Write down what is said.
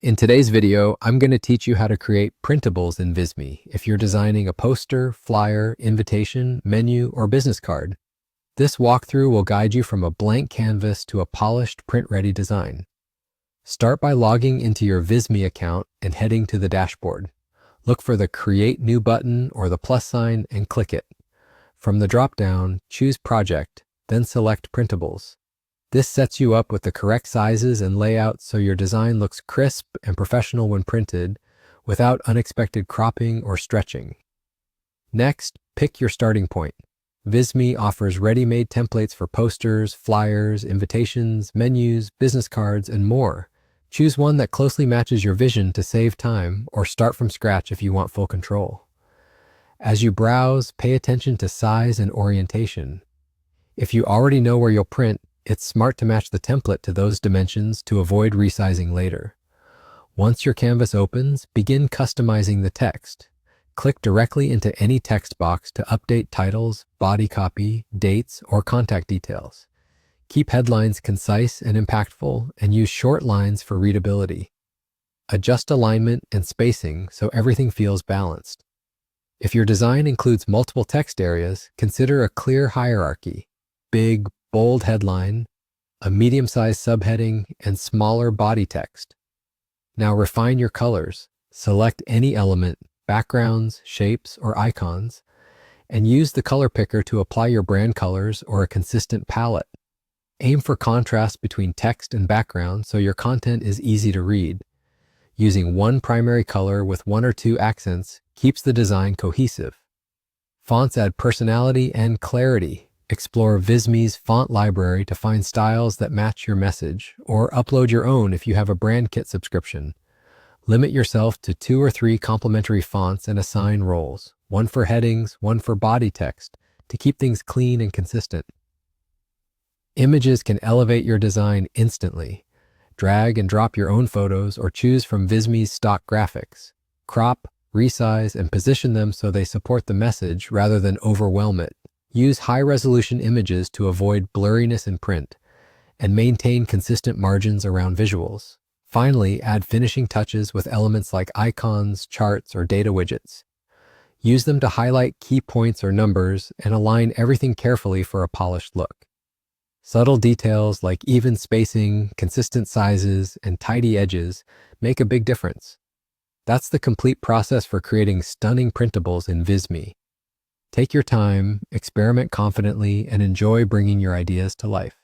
In today's video, I'm going to teach you how to create printables in Visme if you're designing a poster, flyer, invitation, menu, or business card. This walkthrough will guide you from a blank canvas to a polished print-ready design. Start by logging into your Visme account and heading to the dashboard. Look for the Create New button or the plus sign and click it. From the drop-down, choose Project, then select Printables. This sets you up with the correct sizes and layout so your design looks crisp and professional when printed, without unexpected cropping or stretching. Next, pick your starting point. Visme offers ready-made templates for posters, flyers, invitations, menus, business cards, and more. Choose one that closely matches your vision to save time, or start from scratch if you want full control. As you browse, pay attention to size and orientation. If you already know where you'll print, it's smart to match the template to those dimensions to avoid resizing later. Once your canvas opens, begin customizing the text. Click directly into any text box to update titles, body copy, dates, or contact details. Keep headlines concise and impactful, and use short lines for readability. Adjust alignment and spacing so everything feels balanced. If your design includes multiple text areas, consider a clear hierarchy: big, bold headline, a medium-sized subheading, and smaller body text. Now refine your colors. Select any element, backgrounds, shapes, or icons, and use the color picker to apply your brand colors or a consistent palette. Aim for contrast between text and background so your content is easy to read. Using one primary color with one or two accents keeps the design cohesive. Fonts add personality and clarity. Explore Visme's font library to find styles that match your message, or upload your own if you have a brand kit subscription. Limit yourself to 2 or 3 complementary fonts and assign roles, one for headings, one for body text, to keep things clean and consistent. Images can elevate your design instantly. Drag and drop your own photos or choose from Visme's stock graphics. Crop, resize, and position them so they support the message rather than overwhelm it. Use high-resolution images to avoid blurriness in print, and maintain consistent margins around visuals. Finally, add finishing touches with elements like icons, charts, or data widgets. Use them to highlight key points or numbers and align everything carefully for a polished look. Subtle details like even spacing, consistent sizes, and tidy edges make a big difference. That's the complete process for creating stunning printables in Visme. Take your time, experiment confidently, and enjoy bringing your ideas to life.